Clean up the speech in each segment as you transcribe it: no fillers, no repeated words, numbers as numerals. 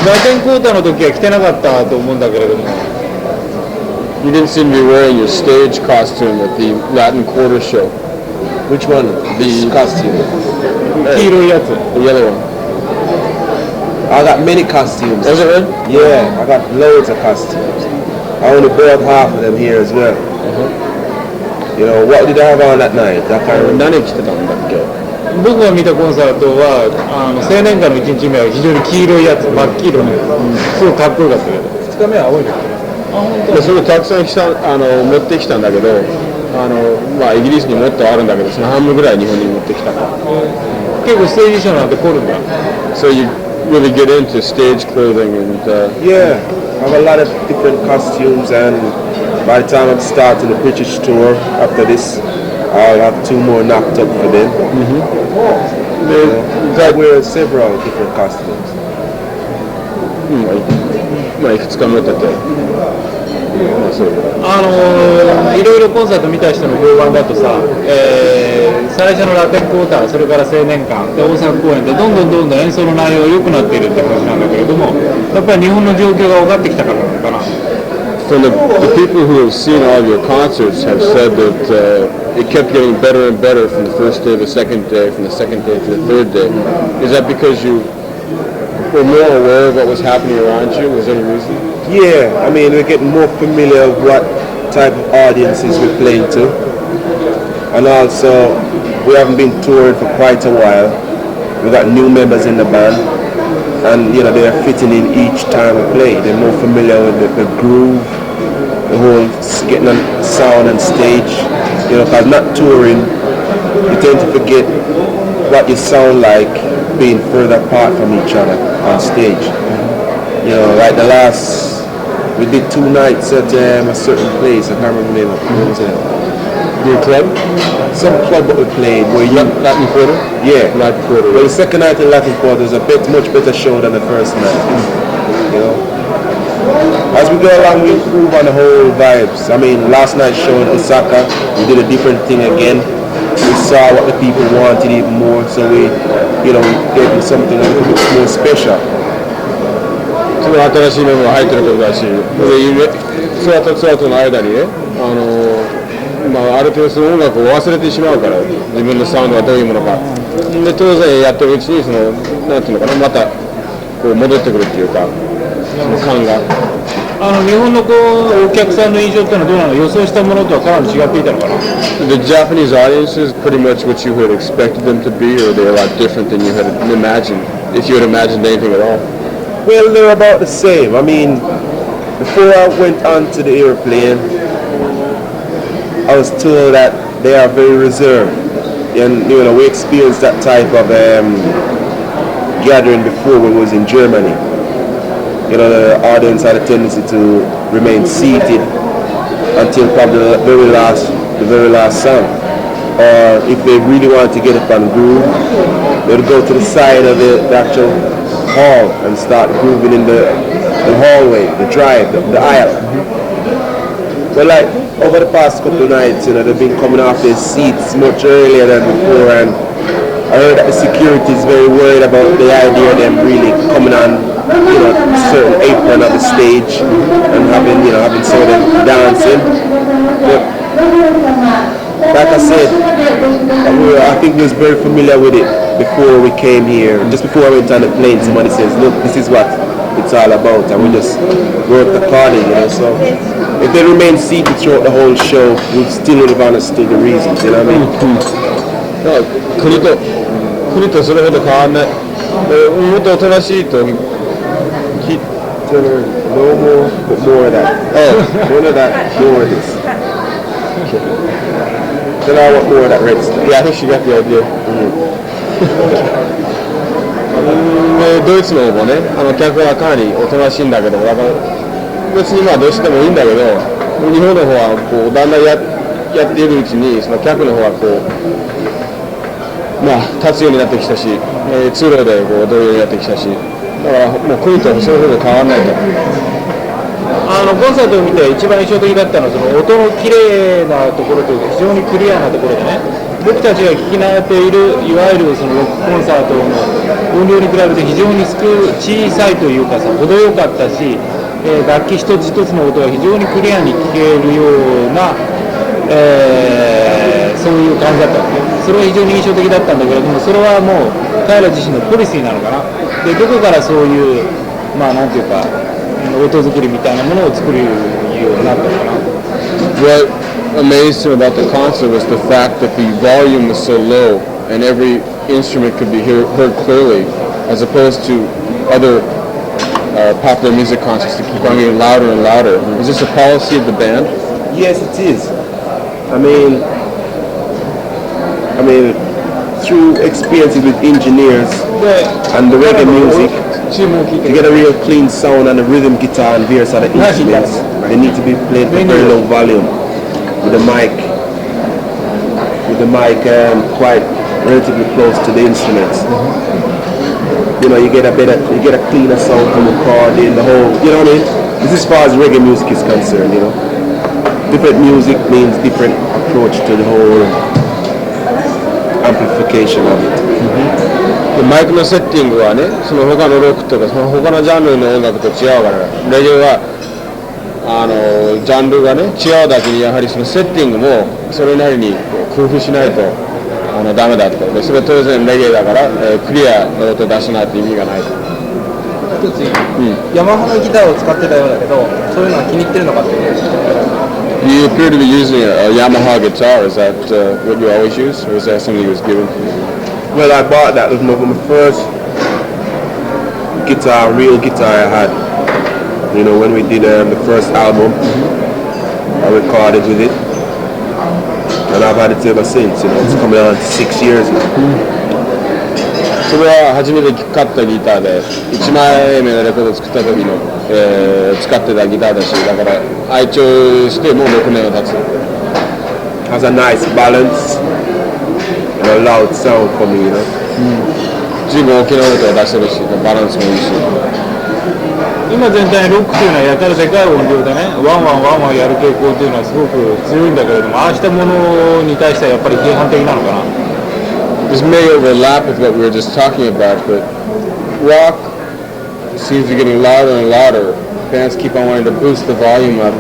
ラテンクォーターの時は着てなかったと思うんだけれども。You didn't seem to be wearing your stage costume at the Latin Quarter show. Which one? The costume. 黄色いやつ。The yellow one. I got many costumes. Was it really? Yeah, I got loads of costumes. I only bought half of them here as well. You know, what did I have on that night? That kind of... 何着てたんだっけ？僕が見たコンサートは青年会の1日目は非常に黄色いやつ、真っ黄色の、すごいかっこよかったけど、2日目は青いの。あ、本当。それたくさん持ってきたんだけど、まあイギリスにもっとあるんだけど、その半分ぐらい日本に持ってきたから。結構ステージ衣装なんて凝るんだ。So you really get into stage clothing and yeah, I have a lot of different costumes, and by the time I'm starting the British tour after this, I'll have 2 more knocked up for them. I wear several different costumes. まあいくつか持ってて、いろいろコンサート見た人の評判だとさ、最初のラテンクォーター、それから青年館で大阪公演でどんどん演奏の内容が良くなっているって話なんだけれども、やっぱり日本の状況が分かってきたからなのかな。So the people who have seen all of your concerts have said that it kept getting better and better from the first day to the second day, from the second day to the third day. Is that because you were more aware of what was happening around you? Was there any reason? Yeah, I mean, we're getting more familiar with what type of audiences we're playing to. And also, we haven't been touring for quite a while. We've got new members in the band. And, you know, they're fitting in each time we play. They're more familiar with the groove, the whole getting on sound and stage. You know, because not touring, you tend to forget what you sound like being further apart from each other on stage. You know, like we did 2 nights at a certain place. I can't remember the name of it. What was it? Your club? Some club that we played where you... Latin Quarter? Yeah. Latin Quarter. Well, the second night in Latin Quarter was a much better show than the first night. You know? As we go along, we improve on the whole vibes. I mean, last night's show in Osaka, we did a different thing again. We saw what the people wanted even more, so we gave them something a little bit more special. その新しいメンバー入ってることだし、ツアーとの間にね、ある程度その音楽を忘れてしまうから、自分のサウンドがどういうものか。で当然やってるうちになんていうのかな、またこう戻ってくるっていうか、その感が。日本のお客さんの印象っていうのはどうなの？予想したものとはかなり違っていたのかな？ The Japanese audience is pretty much what you had expected them to be, or they're a lot different than you had imagined, if you had imagined anything at all. Well, they're about the same. I mean, before I went onto the airplane, I was told that they are very reserved. And, we experienced that type of gathering before when we was in Germany. The audience had a tendency to remain seated until probably the very last song. Or if they really wanted to get up and groove, they would go to the side of the actual hall and start grooving in the hallway, the drive, the aisle. But like over the past couple of nights, they've been coming off their seats much earlier than before, and I heard that the security is very worried about the idea of them really coming on, certain apron of the stage and having some of them dancing. But like I said, I think we was very familiar with it before we came here. Just before I went on the plane, somebody says, "Look, this is what it's all about," and we just worked accordingly. So if they remain seated throughout the whole show, we still would have understood the reasons. You know what I mean? 国とそれほど変わらない。もっとおとなしいと。No more, but more of that. Oh, none of that, more of this. Then I want more of that red stuff. Yeah, I think she got the idea. ドイツの方もね、客はかなりおとなしいんだけど、だから別にどうしてもいいんだけど、日本の方はだんだんやっているうちに、その客の方は立つようになってきたし、通路で踊るようになってきたし、だからもう国とそれほど変わらないと。コンサートを見て一番印象的だったのはその音の綺麗なところというか非常にクリアなところでね、僕たちが聴き慣れているいわゆるそのロックコンサートの音量に比べて非常に小さいというかさ、程よかったし、楽器一つ一つの音が非常にクリアに聴けるような、そういう感じだったのね。それは非常に印象的だったんだけれども、それはもう彼ら自身のポリシーなのかな。でどこからそういうまあなんていうか音作りみたいなものを作るようになったのかな。What amazed him about the concert was the fact that the volume was so low and every instrument could be heard clearly, as opposed to other popular music concerts that keep on getting louder and louder. Is this a policy of the band? Yes, it is. I mean, through experiences with engineers and the reggae music, to get a real clean sound and the rhythm guitar and various other instruments, they need to be played at a very low volume with the mic quite relatively close to the instruments. You know, you get a cleaner sound from recording the whole. You know what I mean? This is as far as reggae music is concerned. You know, different music means different approach to the whole amplification of it. マイクのセッティングはね、その他のロックとかその他のジャンルの音楽と違うから、レゲエはジャンルがね違うだけにやはりそのセッティングもそれなりに工夫しないとダメだと。でそれは当然レゲエだから、クリアの音出しないと意味がないと。一つ、ヤマハのギターを使ってたようだけど、そういうのは気に入ってるのかって。You appear to be using a Yamaha guitar. Is that what you always use, or is that something you was given? Well, I bought that with my first guitar, real guitar I had. You know, when we did the first album, I recorded with it, and I've had it ever since. You know, it's coming on to 6 years now. それは初めて買ったギターで1枚目のレコードを作った時の、使ってたギターだし、だから愛調してもう6年は経つ。Has a nice balance and a loud sound for me, you know. 十分大きな音を出してるし、バランスもいいし。今全体にロックというのはやたらでかい音量でね、ワンワンやる傾向というのはすごく強いんだけれども、ああしたものに対してはやっぱり批判的なのかな。This may overlap with what we were just talking about, but rock seems to be getting louder and louder. Fans keep on wanting to boost the volume up.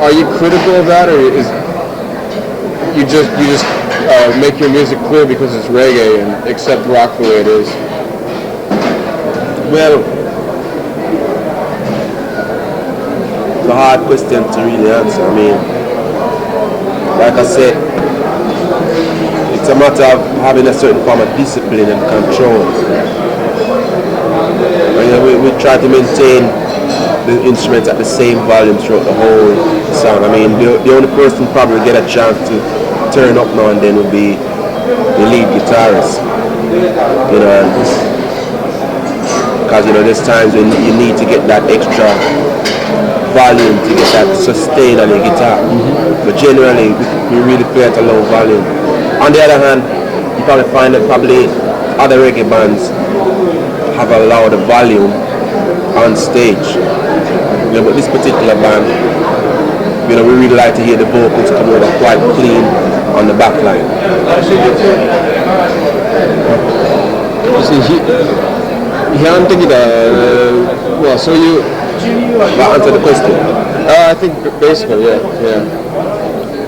Are you critical of that, or is you just make your music clear because it's reggae and accept rock the way it is? Well, it's a hard question to really answer. I mean, like I said, it's a matter of having a certain form of discipline and control. And we try to maintain the instruments at the same volume throughout the whole sound. I mean, the only person who probably get a chance to turn up now and then would be the lead guitarist. You know, because you know there's times when you need to get that extra volume to get that sustain on the guitar. But generally, we really play at a low volume. On the other hand, you probably find that other reggae bands have a louder volume on stage. You know, but this particular band, you know, we really like to hear the vocals come over quite clean on the back line. 批判的だ、まあそういう。But answer the question. I think basically, yeah.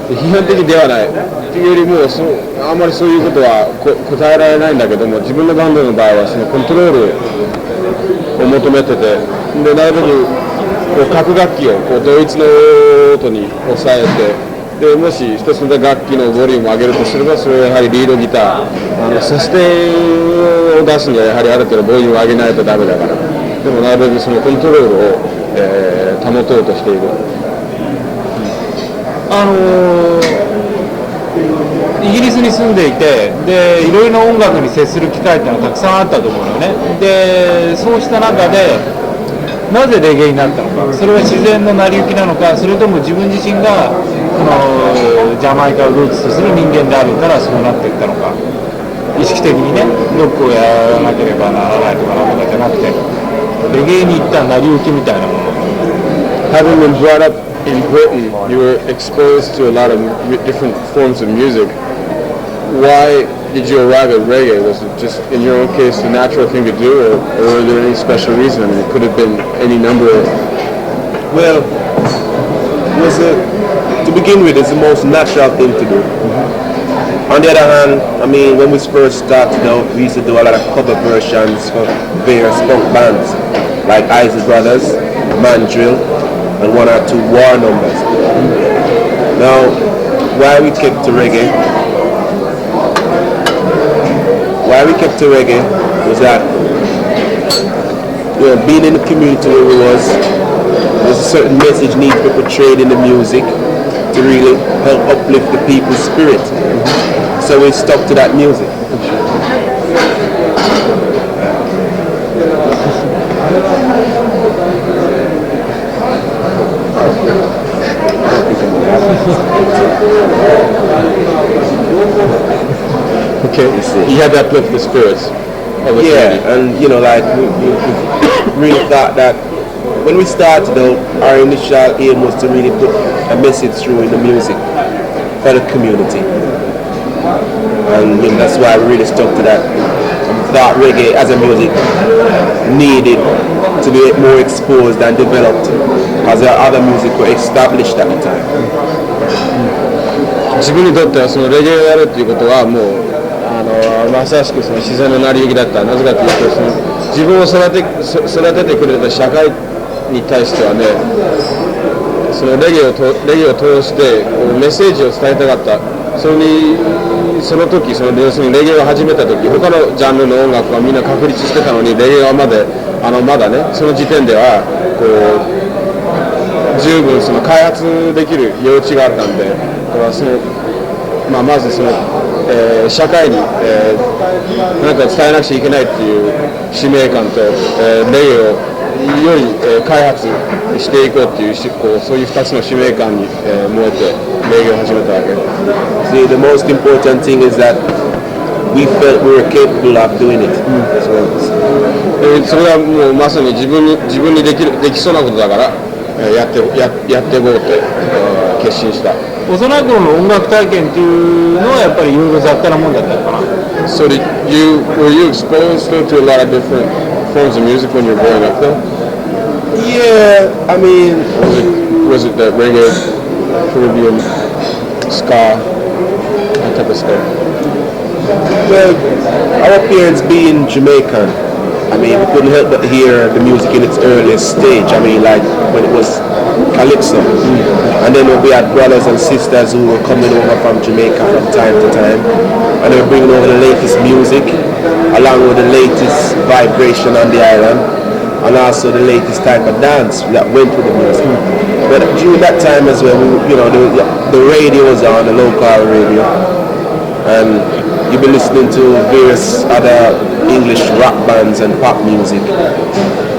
批判的ではないっていうよりもあんまりそういうことは答えられないんだけども、自分のバンドの場合はそのコントロールを求めてて、でなるべく各楽器を同一の音に抑えて、でもし一つの楽器のボリュームを上げるとすれば、それはやはりリードギターサステンを出すにはやはりある程度ボリュームを上げないとダメだから、でもなるべくそのコントロールを、保とうとしている。イギリスに住んでいて、でいろいろな音楽に接する機会っていうのはたくさんあったと思うのね。でそうした中でなぜレゲエになったのか、それは自然の成り行きなのか、それとも自分自身がこのジャマイカをルーツとする人間であるからそうなっていったのか、意識的にねロックをやらなければならないとかなんとかじゃなくて、レゲエに行った成り行きみたいなもの。Having been brought up in Britain, you were exposed to a lot of different forms of music. why did you arrive at reggae? Was it just, in your own case, the natural thing to do, or were there any special reason? I mean, it could have been any number of... Well, to begin with, it's the most natural thing to do. On the other hand, I mean, when we first started out, we used to do a lot of cover versions for various punk bands, like Isley Brothers, Mandrill, and one or two War Numbers. Now, why we kept to reggae was that, being in the community where we was, there's a certain message need to be portrayed in the music to really help uplift the people's spirit. So we stuck to that music. Okay, you had to uplift the spirits of the community. And like we really thought that when we started out, our initial aim was to really put a message through in the music for the community, and that's why we really stuck to that. We thought reggae as a music needed to be more exposed and developed as our other music were established at the time. 自分にとってはそのレゲエをやるっていうことはもうまさしくその自然の成り行きだった。なぜかというとその自分を育ててくれた社会に対してはね、そのレゲエを通してメッセージを伝えたかった。その時要するにレゲエを始めた時、他のジャンルの音楽はみんな確立してたのに、レゲエはまだね、その時点ではこう十分その開発できる余地があったんで、これはまずその社会に何か伝えなくちゃいけないっていう使命感と、レゲエをより開発していこうっていうそういう2つの使命感に燃えてレゲエを始めたわけ。See, the most important thing is that we felt we were capable of doing it. それはもうまさに自分にできそうなことだからやっていこうって決心した。幼い頃の音楽体験っていうのはやっぱりいろいろ雑多なもんだったのかな。So were you exposed to a lot of different forms of music when you were growing up though? Yeah, I mean, was it that reggae, Caribbean, ska, that type of stuff? Well, our parents being Jamaican, I mean, we couldn't help but hear the music in its earliest stage. I mean, like when it was calypso. And then we had brothers and sisters who were coming over from Jamaica from time to time. And they were bringing over the latest music, along with the latest vibration on the island, and also the latest type of dance that went with the music. But during that time as well, the radio was on, the local radio. And you've been listening to various other English rock bands and pop music.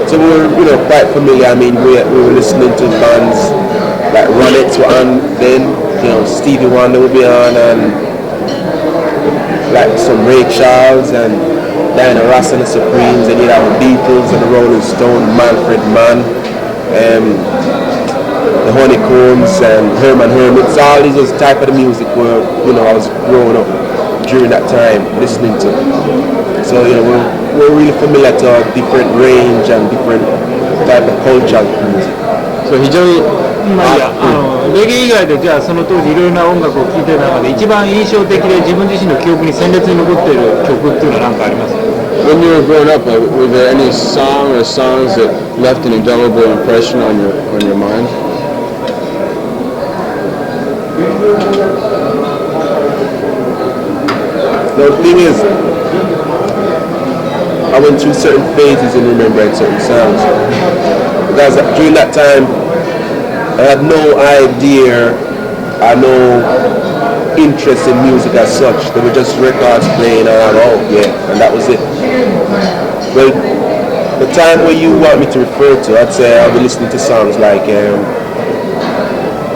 So we were, quite familiar. I mean, we were listening to bands like Ronettes were on then, Stevie Wonder would be on, and like some Ray Charles and Diana Ross and the Supremes, and you'd have the Beatles and the Rolling Stones, Manfred Mann, the Honeycombs and Herman Hermits. All these was type of the music where I was growing up during that time listening to. So we're really familiar to a different range and different type of culture music. So 非常にレゲエ以外でじゃあその当時いろいろな音楽を聴いてる中で一番印象的で自分自身の記憶に鮮烈に残っている曲っていうのは何かあります？ When you were growing up, were there any song or songs that left an indelible impression on your mind? The thing is, I went through certain phases in remembering certain songs. Because during that time, I had no idea, I had no interest in music as such. There were just records playing and and that was it. Well, the time where you want me to refer to, I'd say I'll be listening to songs like, there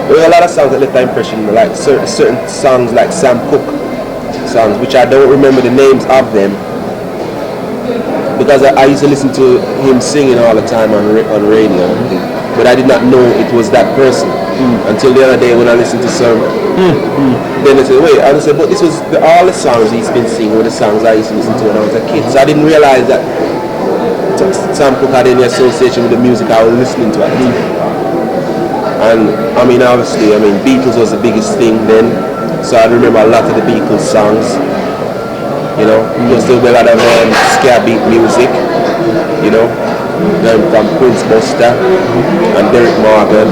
were a lot of songs that left that impression, like certain songs like Sam Cooke songs, which I don't remember the names of them, because I used to listen to him singing all the time on radio, but I did not know it was that person. Until the other day when I listened to some, then they said, wait, I said, but this was all the songs he's been singing were the songs I used to listen to when I was a kid. So I didn't realize that Sam Cooke had any association with the music I was listening to at the time. And I mean, obviously, Beatles was the biggest thing then, so I remember a lot of the Beatles songs. You know, plus there was a lot of ska beat music. You know, from Prince Buster and Derek Morgan,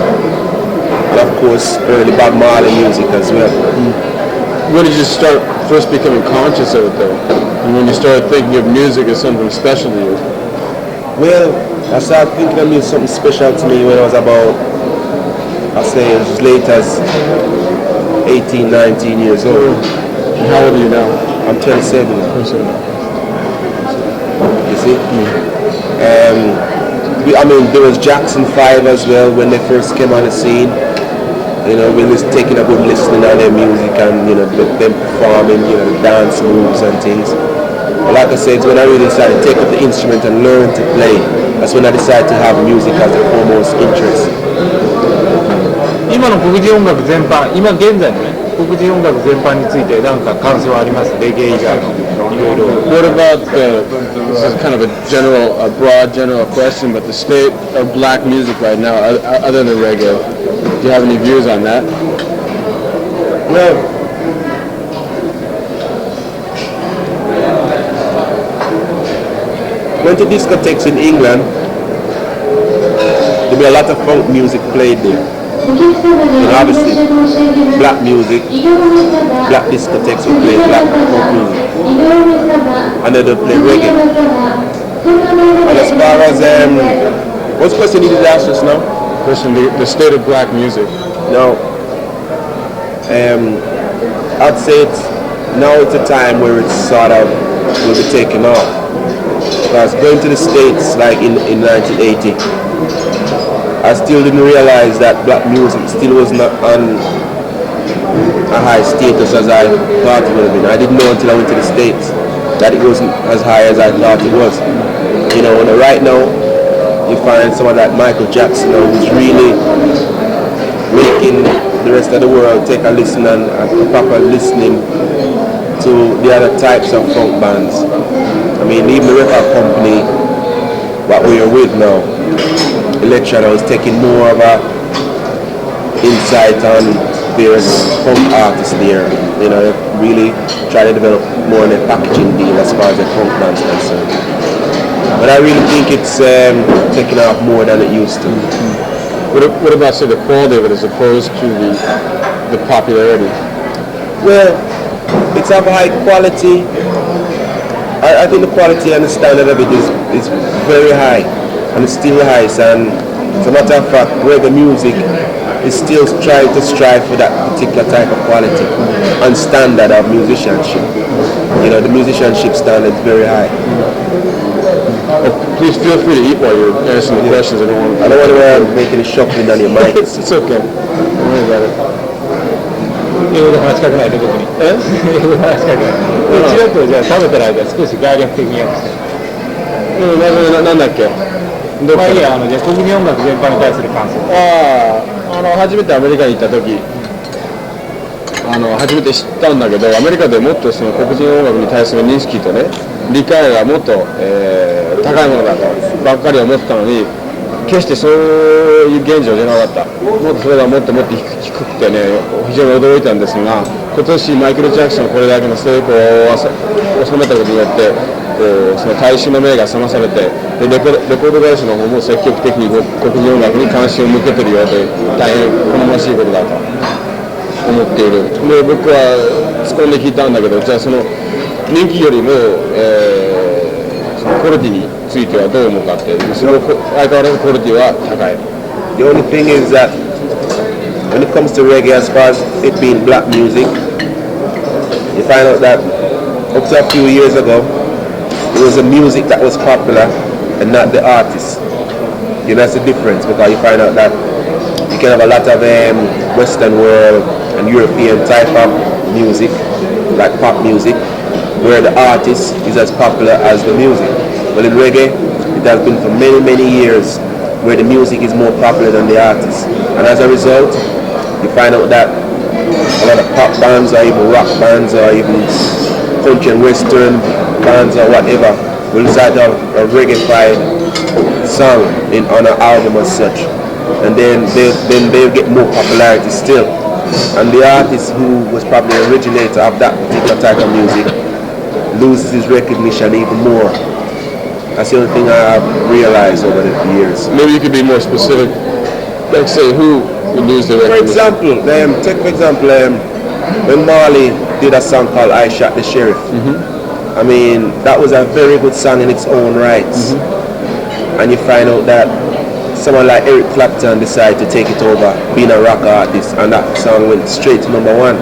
and of course early Bob Marley music as well. When did you start first becoming conscious of it though? And when you started thinking of music as something special to you? Well, I started thinking of music something special to me when I was about, I say as late as 18, 19 years old. And how old are you now? I'm 27 now. You see? There was Jackson 5 as well when they first came on the scene. You know, we was taking a good listening on their music and, you know, them performing, you know, the dance moves and things. But like I said, when I really decided to take up the instrument and learn to play, that's when I decided to have music as the foremost interest. 今の黒人音楽全般、今現在のね、黒人音楽全般について何か感想はあります？レゲエ以外のいろいろ。What about this is kind of a broad general question, but the state of black music right now, other than reggae, do you have any views on that? Well, went to discotheques in England, there'll be a lot of funk music played there. And obviously, black music, black discotheques will play black funk music. And then they'll play reggae. And as far as, what's the question you did ask us now? Question, the state of black music. No. I'd say now it's a time where it's sort of will be taken off. Because going to the States like in 1980, I still didn't realize that black music still was not on a high status as I thought it would have been. I didn't know until I went to the States that it wasn't as high as I thought it was. You know, and right now you find someone like Michael Jackson who's really making the rest of the world take a listen and a proper listening to the other types of funk bands. I mean, even the record company, what we are with now, Electra is taking more of a insight on various funk artists there. You know, really try to develop more in a packaging deal as far as the funk band's concerned. But I really think it's taking off more than it used to. What about, say, the quality of it as opposed to the popularity? Well, it's of high quality. I think the quality and the standard of it is very high, and it's still high. And as a matter of fact, reggae music is still trying to strive for that particular type of quality and standard of musicianship. You know, the musicianship standard is very high. Please feel free to eat while you're answering the questions. I don't want to make any shuffling on your mic. It's okay. Don't worry about it. 英語で話しかけないで僕に。英語で話しかけない。ちらっとじゃあ食べてる間少し概略的に訳して。なんだっけ。まあいいや、じゃあ黒人音楽全般に対する感想。初めてアメリカに行った時、初めて知ったんだけど、アメリカでもっとその黒人音楽に対する認識とね、理解がもっと、高いものだとばっかり思ってたのに、決してそういう現状じゃなかった。もっとそれがもっと低くてね、非常に驚いたんですが、今年マイケル・ジャクソンこれだけの成功を収めたことによって、その大衆の目が覚まされて、でレコード会社の方も積極的に黒人音楽に関心を向けてるよという大変好ましいことだと思っている。で僕は突っ込んで聞いたんだけど、じゃあその人気よりも、そのクオリティについてはどう思うかって、その相変わらずクオリティは高い。The only thing is that when it comes to reggae, as far as it being black music, you find out that up to a few years ago, it was the music that was popular and not the artist. You know, that's the difference, because you find out that you can have a lot of Western world and European type of music, like pop music, where the artist is as popular as the music. But in reggae, it has been for many, many years where the music is more popular than the artist. And as a result, you find out that a lot of pop bands or even rock bands or even country and western bands or whatever will decide to have a reggae-fied song on an album as such. And then they'll get more popularity still. And the artist who was probably the originator of that particular type of music loses his recognition even more. That's the only thing I've realized over the years. Maybe you could be more specific. Like say who would lose their recognition. For example, when Marley did a song called I Shot the Sheriff. I mean, that was a very good song in its own rights. And you find out that someone like Eric Clapton decided to take it over, being a rock artist, and that song went straight to number one.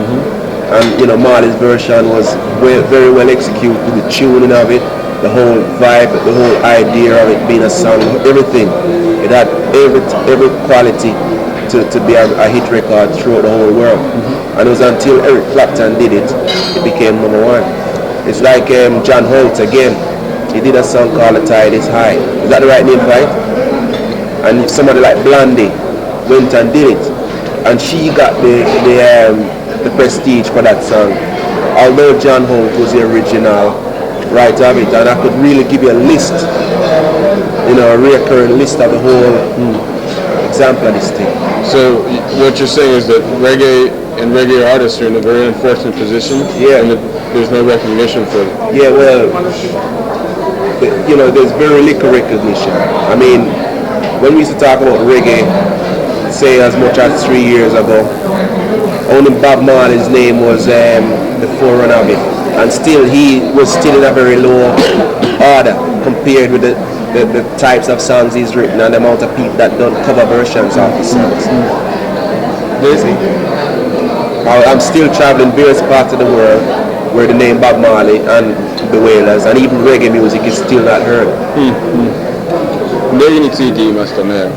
And you know, Marley's version was very well executed, the tuning of it, the whole vibe, the whole idea of it being a song, everything. It had every quality to be a hit record throughout the whole world. And it was until Eric Clapton did it, it became number one. It's like John Holt again. He did a song called The Tide Is High. Is that the right name, right? And somebody like Blondie went and did it, and she got the prestige for that song. Although John Holt was the original writer of it, and I could really give you a list, you know, a recurring list of the whole example of this thing. So what you're saying is that reggae and reggae artists are in a very unfortunate position. Yeah. And that there's no recognition for it. Yeah, well, you know, there's very little recognition. I mean, when we used to talk about reggae, say as much as 3 years ago, only Bob Marley's name was the forerunner of it, and still he was still in a very low order compared with the types of songs he's written and the amount of people that don't cover versions of his songs. I'm still traveling various parts of the world where the name Bob Marley and the Wailers and even reggae music is still not heard. レゲエについて言いますとね、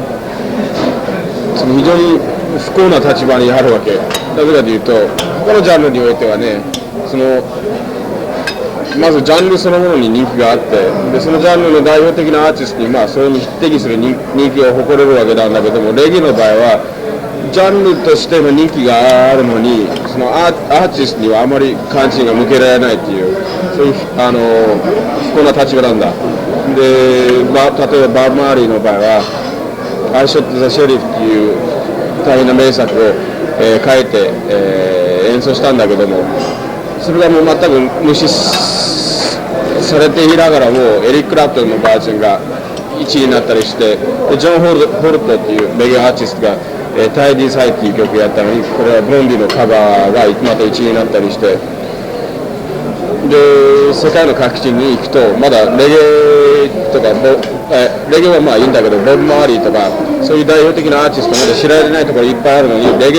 その非常に不幸な立場にあるわけ。なぜかというと、他のジャンルにおいてはね、まずジャンルそのものに人気があって、でそのジャンルの代表的なアーティストにそれに匹敵する人気を誇れるわけなんだけども、レゲエの場合はジャンルとしての人気があるのに、そのアーティストにはあまり関心が向けられないっていう、そういう不幸な立場なんだ。で、例えばバブ・マーリーの場合は「I Shot the Sheriff」っていう大変な名作を、書いて、演奏したんだけども、それがもう全く無視されていながらもエリック・クラプトンのバージョンが1位になったりして、でジョン・ホルトっていうレゲエアーティストが「タイディー・サイ」っていう曲をやったのに、これはブロンディのカバーがまた1位になったりして、で世界の各地に行くとまだレゲエとかレゲエはまあいいんだけど、ボブ・マーリーとかそういう代表的なアーティストまで知られないところいっぱいあるのに、レゲ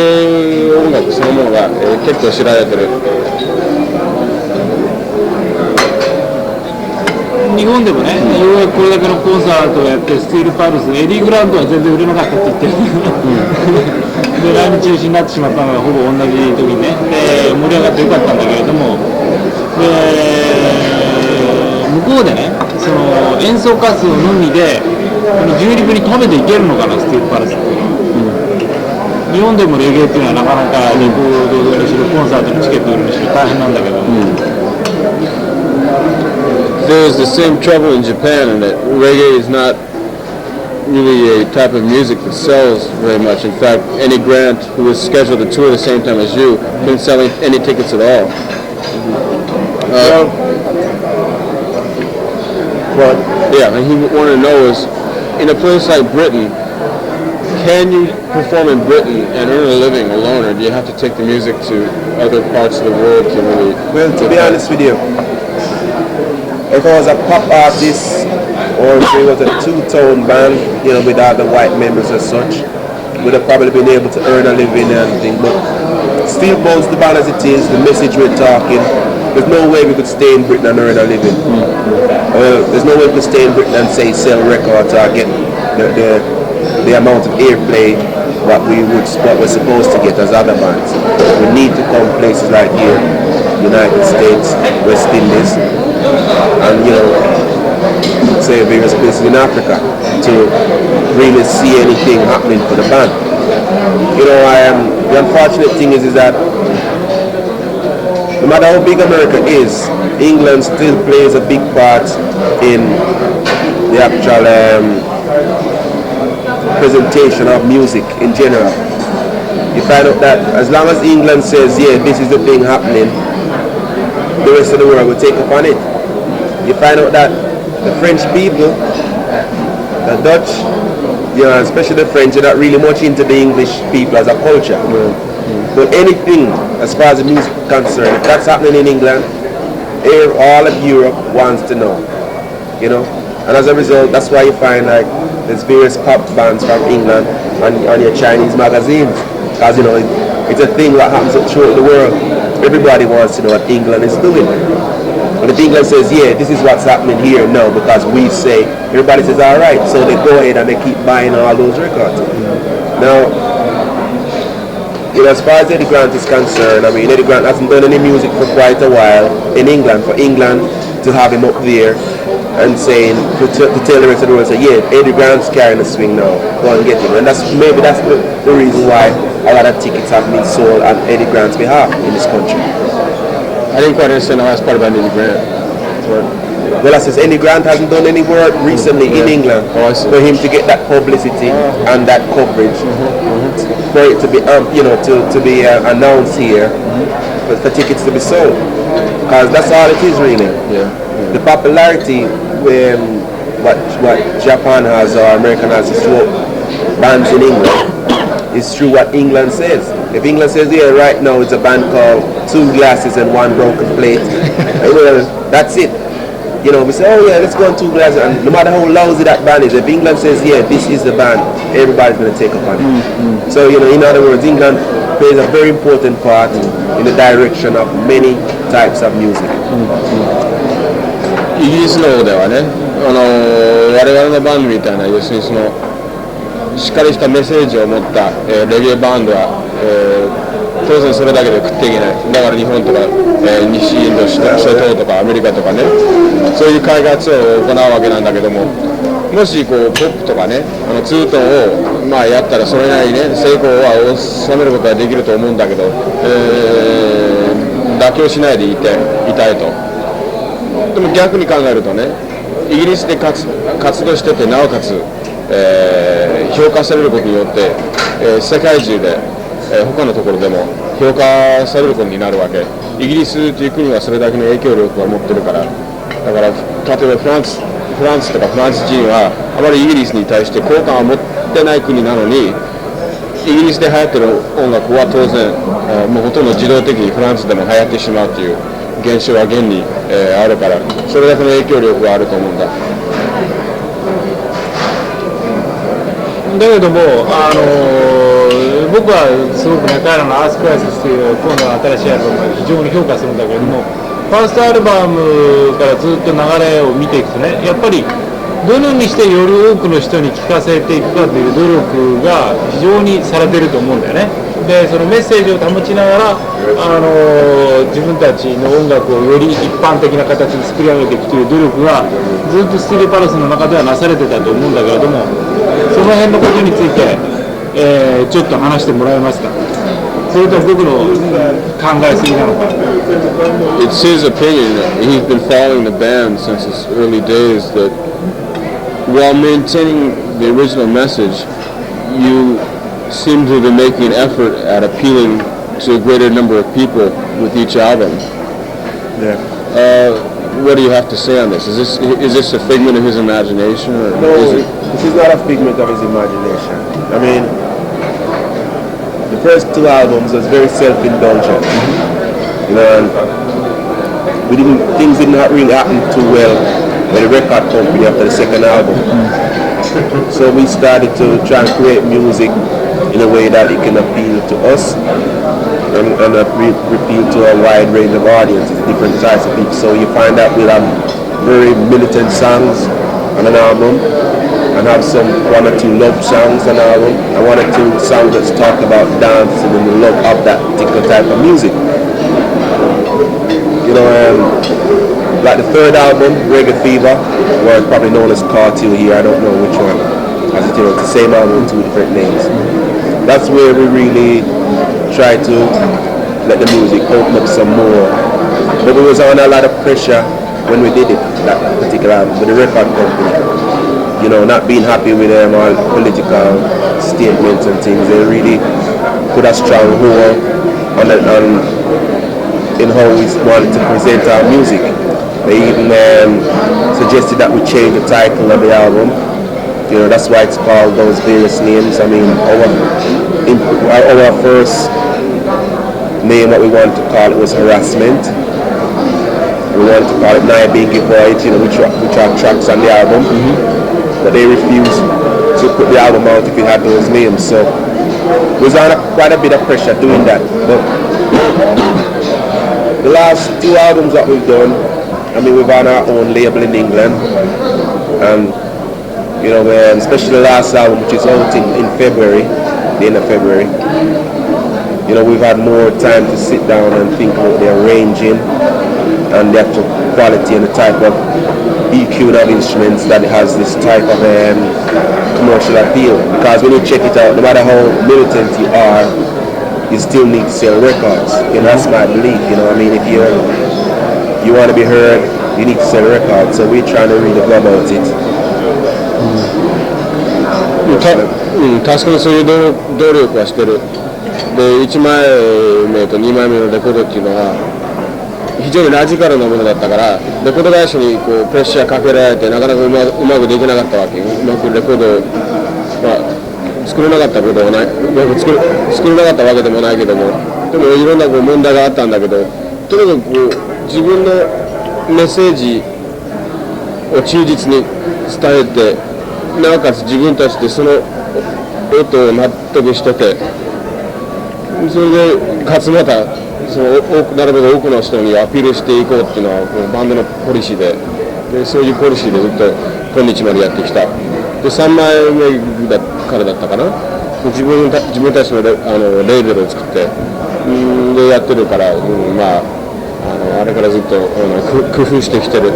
エ音楽そのものが、結構知られてる。日本でもね、ようやくこれだけのコンサートをやって、スティール・パルス、エディ・グラントは全然売れなかったって言ってる、で来日中止になってしまったのがほぼ同じ時にね、で盛り上がってよかったんだけれども、で向こうでね、その演奏活動のみで、ジュリブに食べていけるのかな、スティール・パルスっていうのは。日本でもレゲエっていうのはなかなかレコードにしろ、コンサートのチケット売るにしろ大変なんだけど。There's the same trouble in Japan in that reggae is not really a type of music that sells very much. In fact, any Grant who was scheduled to tour the same time as you didn't sell any tickets at all. Yeah, and he wanted to know is, in a place like Britain, can you perform in Britain and earn a living alone, or do you have to take the music to other parts of the world to really... Well, to be honest with you, if I was a pop artist or if it was a two-tone band, you know, with other white members as such, would have probably been able to earn a living and everything. But still, both the band as it is, the message we're talking, there's no way we could stay in Britain and earn a living. Well, there's no way we could stay in Britain and say sell records or get the amount of airplay what we're supposed to get as other bands. We need to come places like here, United States, West Indies, and you know, say, various places in Africa to really see anything happening for the band. You know, the unfortunate thing is that no matter how big America is, England still plays a big part in the actual presentation of music in general. You find out that as long as England says, yeah, this is the thing happening, the rest of the world will take upon it. You find out that the French people, the Dutch, you know, especially the French, are not really much into the English people as a culture. But anything as far as the music is concerned, if that's happening in England, all of Europe wants to know, you know. And as a result, that's why you find like there's various pop bands from England on your Chinese magazines, because you know it's a thing that happens throughout the world. Everybody wants to know what England is doing. And if England says, yeah, this is what's happening here, no, because we say, everybody says, all right, so they go ahead and they keep buying all those records. Now, you know, as far as Eddie Grant is concerned, I mean, Eddie Grant hasn't done any music for quite a while in England. For England to have him up there and saying, to tell the rest of the world, say, yeah, Eddie Grant's carrying the swing now, go and get him. And maybe that's the reason why a lot of tickets have been sold on Eddie Grant's behalf in this country. I didn't quite understand the last part about Eddie Grant. Well, I says Eddie Grant hasn't done any work recently in England for him to get that publicity and that coverage, for it to be, you know, to be announced here, for tickets to be sold, because that's all it is really. The popularity what Japan has or American has is through bands in England. It's through what England says. If England says, yeah, right now it's a band called Two Glasses and One Broken Plate, well, that's it. You know, we say, oh yeah, let's go on Two Glasses, and no matter how lousy that band is, if England says, yeah, this is the band, everybody's going to take up on it. So, you know, in other words, England plays a very important part in the direction of many types of music. イギリスの方ではね、我々のバンドみたいな、要するにそのしっかりしたメッセージを持った、レゲエバンドは、当然それだけで食っていけない。だから日本とか、西インド、諸島とかアメリカとかね、そういう海外ツアーを行うわけなんだけども、もしこうポップとかね、ツートンを、まあ、やったらそれなりにね、成功は収めることができると思うんだけど、妥協しないでいたいと。でも逆に考えるとね、イギリスで活動しててなおかつ、評価されることによって、世界中で、他のところでも評価されることになるわけ。イギリスという国はそれだけの影響力を持ってるから、だから例えばフランスとかフランス人はあまりイギリスに対して好感を持ってない国なのに、イギリスで流行ってる音楽は当然、もうほとんど自動的にフランスでも流行ってしまうという現象は現に、あるから、それだけの影響力があると思うんだ。だけども、僕はすごくね、彼らのアースクライシスという今度の新しいアルバムを非常に評価するんだけれども、ファーストアルバムからずっと流れを見ていくとね、やっぱりどのようにしてより多くの人に聴かせていくかという努力が非常にされていると思うんだよね。で、そのメッセージを保ちながら、自分たちの音楽をより一般的な形に作り上げていくという努力がずっとスティールパラスの中ではなされてたと思うんだけれども、その辺のことについて、ちょっと話してもらえますか。それと僕の考えすぎなのか。It's his opinion. He's been following the band since its early days that while maintaining the original message, you seem to be making an effort at appealing to a greater number of people with each album. Yeah. What do you have to say on this? Is this a figment of his imagination, or no, is it? This is not a figment of his imagination. I mean, the first two albums was very self-indulgent. You know, and things did not really happen too well with the record company after the second album. So we started to try and create music in a way that it can appeal to us and appeal to a wide range of audiences, different types of people. So you find that we'll have very militant songs on an album, and have one or two love songs on an album, and one or two songs that talk about dance and the love of that particular type of music. Like the third album, Reggae Fever, or it's probably known as Cartier here, I don't know which one. As it's the same album with two different names. That's where we really try to let the music open up some more. But we was on a lot of pressure when we did it, that particular album, with the record company. Not being happy with all political statements and things. They really put a strong hold in how we wanted to present our music. They even suggested that we change the title of the album. That's why it's called those various names. I mean, our first name, what we wanted to call it, was Harassment. We wanted to call it Naya Bingy Void, which are tracks on the album. But they refused to put the album out if it had those names. So it was under quite a bit of pressure doing that. But the last two albums that we've done, I mean, we've on our own label in England, and especially the last album, which is out in February, the end of February. We've had more time to sit down and think about the arranging and the actual quality and the type of EQ of instruments that has this type of commercial appeal. Because when you check it out, no matter how militant you are, you still need to sell records. That's my belief. I mean, if you want to be heard, you need to sell records. So we're trying to really go about it. 確かにそういう努力はしてる。で、1枚目と2枚目のレコードっていうのは非常にラジカルなものだったから、レコード会社にこうプレッシャーかけられてなかなかうまくできなかったわけ。うまくレコードは作れなかったことはない、うまく作れなかったわけでもないけども、でもいろんなこう問題があったんだけど、とにかくこう自分のメッセージを忠実に伝えて、なおかつ自分たちでその音を納得してて、それでかつまたなるべく多くの人にアピールしていこうっていうのはこうバンドのポリシーで、そういうポリシーでずっと今日までやってきた。で3枚目からだったかな、自分たちのレーベルを作ってでやってるから、あれからずっと工夫してきてる。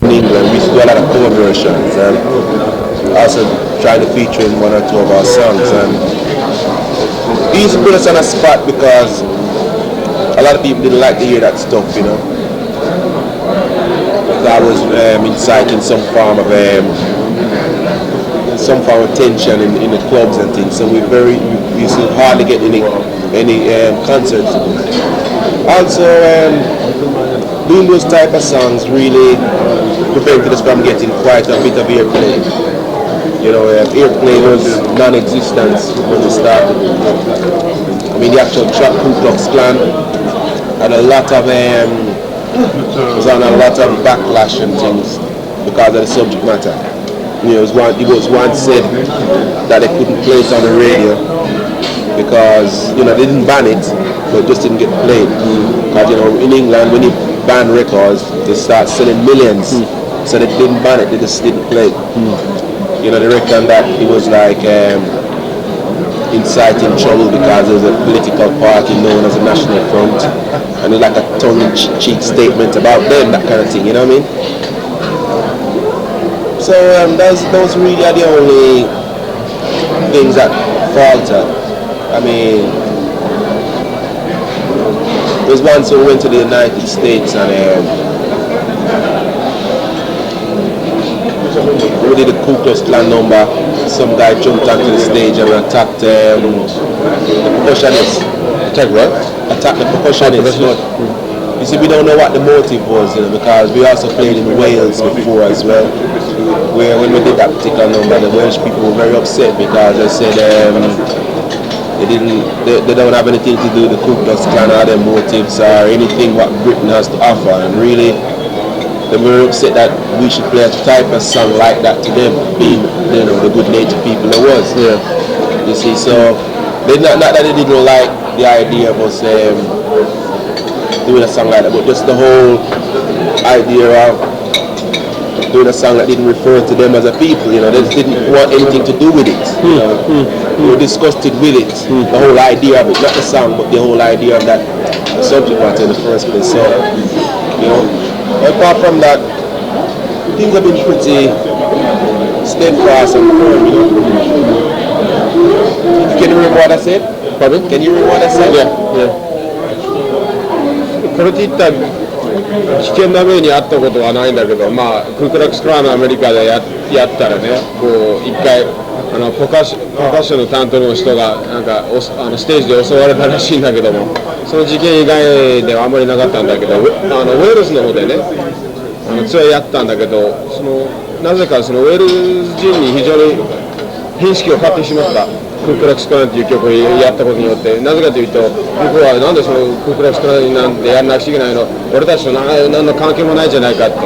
Do a lot of cover versions and also try to feature in one or two of our songs, and he used to put us on a spot because a lot of people didn't like to hear that stuff, that was inciting some form of tension in the clubs and things, so we used to hardly get any concerts to do. Also doing those type of songs really prevented us from getting quite a bit of airplay. Airplay was non-existent when we started. I mean, the actual track Ku Klux Klan had a lot of was on a lot of backlash and things because of the subject matter. It was once said that they couldn't play it on the radio because they didn't ban it, but it just didn't get played. Because in England, when you ban records, they start selling millions. So they didn't ban it, they just didn't play it. They reckon that it was like inciting trouble because there was a political party known as the National Front, and it was like a tongue-in-cheek statement about them, that kind of thing, you know what I mean? So those really are the only things that falter. I mean, there was once we went to the United States and we did a Ku Klux Klan number. Some guy jumped onto the stage and attacked the percussionist. Attack what? Attacked the percussionist. You see, we don't know what the motive was, because we also played in Wales before as well. Where when we did that particular number, the Welsh people were very upset because they said they don't have anything to do with the Ku Klux Klan or their motives or anything what Britain has to offer, and really they were upset that we should play a type of song like that to them, being the good natured people there was. Yeah. You see, so not that they didn't like the idea of us doing a song like that, but just the whole idea of doing a song that didn't refer to them as a people. You know, they just didn't want anything to do with it. You know, we were disgusted with it, the whole idea of it, not the song, but the whole idea of that subject matter in the first place. So, you know, apart from that, things have been pretty steadfast and firm. You know. Can you remember what I said? Pardon? Can you remember what I said? Yeah. これって言ったら危険な目にあったことはないんだけど、まあクークラックスクラウンアメリカでやったらね、こう一回パカッションの担当の人がなんかステージで襲われたらしいんだけども、その事件以外ではあんまりなかったんだけど、ウェールズの方でね、ツアーやったんだけど、なぜかそのウェールズ人に非常に品識を買ってしまった。クークラックスクラウンっていう曲をやったことによって、なぜかというと、僕はなんでそのクークラックスクラウンなんてやらなくちゃいけないの、俺たちと何の関係もないじゃないかって、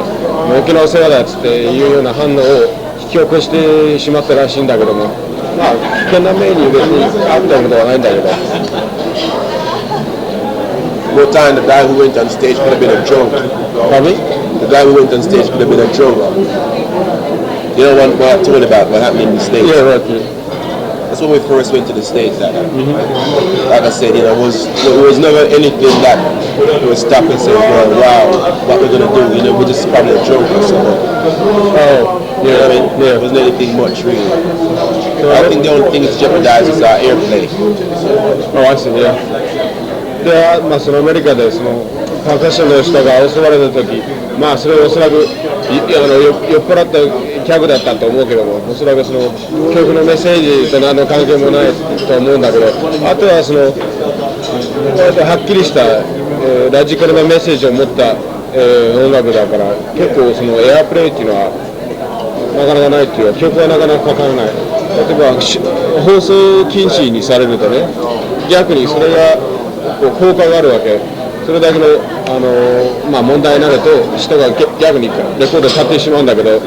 沖縄世話だっつっていうような反応を引き起こしてしまったらしいんだけども、まあ危険な目に別にあったことはないんだけど。One time, the guy who went on stage could have been a drunk. Pardon? The guy who went on stage could have been a drunk. You know what I told about what happened in the States? Yeah, right. That's when we first went to the States. Like I said, you know, it was never anything that was stopping and saying, well, wow, what we're going to do. You know, we're just probably a joke or something. Oh, you know what I mean? Yeah. It wasn't anything much, really. I think the only thing that's jeopardized is our airplay. Oh, I see, yeah. で、まあ、そのアメリカでそのパーカッションの人が襲われた時、まあそれはおそらく酔っ払った客だったと思うけども、おそらくその曲のメッセージと何の関係もないと思うんだけど、あとはそのはっきりした、ラジカルなメッセージを持った、音楽だから、結構そのエアプレイっていうのはなかなかないっていうか、曲はなかなかかからない。例えば放送禁止にされるとね、逆にそれが効果があるわけ。それだけの、まあ、問題になると人が逆にレコードを買ってしまうんだけど、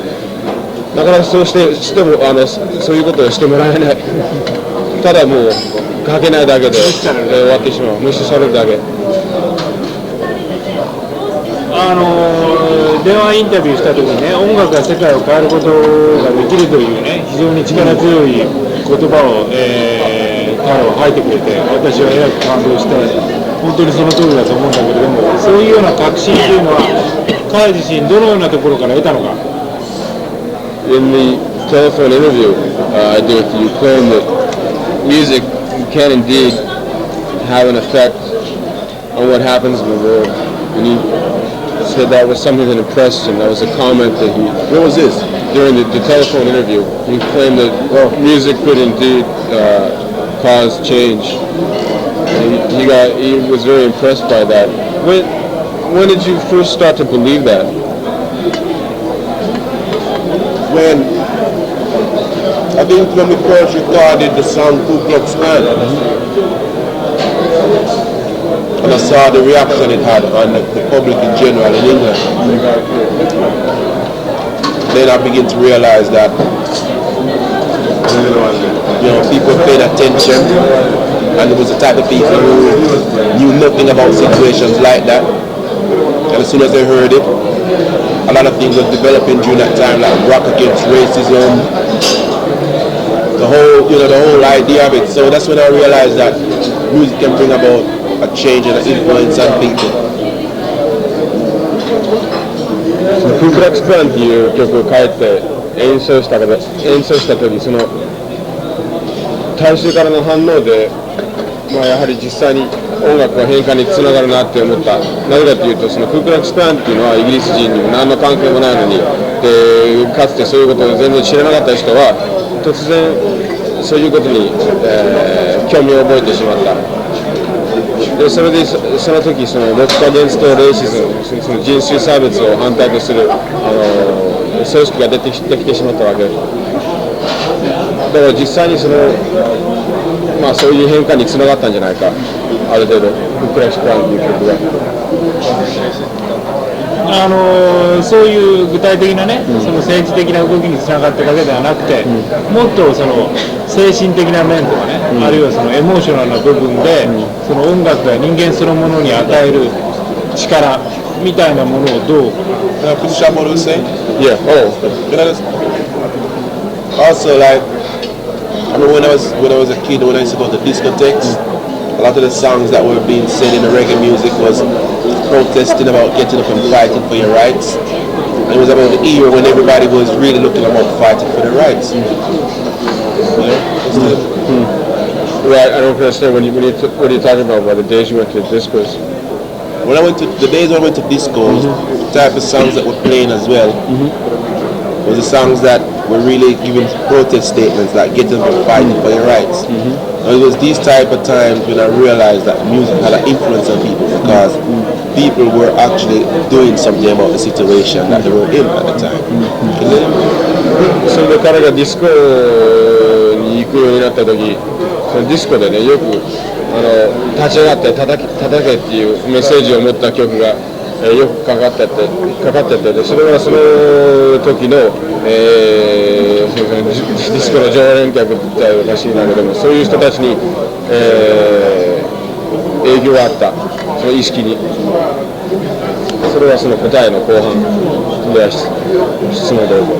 なかなかそうしてもそういうことをしてもらえない。ただもうかけないだけで、終わってしまう。無視されるだけ。電話インタビューした時にね、音楽が世界を変えることができるというね、非常に力強い言葉を、彼は吐いてくれて、私はえらく感動して、本当にその通りだと思うんだけれども、そういうような確信というのは、彼自身どのようなところから得たのか。In the telephone interview I did with you, claim that music can indeed have an effect on what happens in the world. And you said that was something that impressed him. That was a comment that he... What was this? During the telephone interview, he claimed that music could indeed cause change. He was very impressed by that. When did you first start to believe that? I think when we first recorded the song Ku Klux Klan, and I saw the reaction it had on the public in general in England, then I began to realize that people paid attention, and there was the type of people who knew nothing about situations like that, and as soon as they heard it, a lot of things were developing during that time, like rock against racism, the whole idea of it. So that's when I realized that music can bring about a change and an influence on people. クークラックスクランっていう曲を書いて演奏した時、その大衆からの反応で、まあ、やはり実際に音楽が変化につながるなって思った。なぜかというと、そのクークラックスクランっていうのはイギリス人にも何の関係もないのに、でかつてそういうことを全然知らなかった人は突然そういうことに、興味を覚えてしまった。でそれでその時そのロックアゲンストレイシズム、その人種差別を反対とする組織ができてしまったわけだから実際にまあ、そういう変化につながったんじゃないか、ある程度クラシックランという曲が。そういう具体的なね、その政治的な動きにつながっただけではなくて、もっとその精神的な面とかね、あるいはそのエモーショナルな部分で、その音楽が人間そのものに与える力、みたいなものをどう finish up what I was saying? Yeah. Oh. Also, like, I mean, when I was a kid, when I used to go to discotheques, a lot of the songs that were being said in the reggae music was protesting about getting up and fighting for your rights. And it was about the era when everybody was really looking about fighting for their rights. Right, I don't understand what are you talking about? By the days you went to discos? When I went to the days when I went to discos, the type of songs that were playing as well was the songs that were really giving protest statements, like getting up and fighting for your rights. And it was these type of times when I realized that music had an influence on people because people were actually doing something about the situation that they were in at the time. それで彼がディスコに行くようになった時、そのディスコでね、よく立ち上がって叩けっていうメッセージを持った曲が、よくかかっててで、それはその時の、ディスコの常連客だったらしいんだけども、そういう人たちに、影響があった、その意識に。それはその答えの後半で質問どうぞ。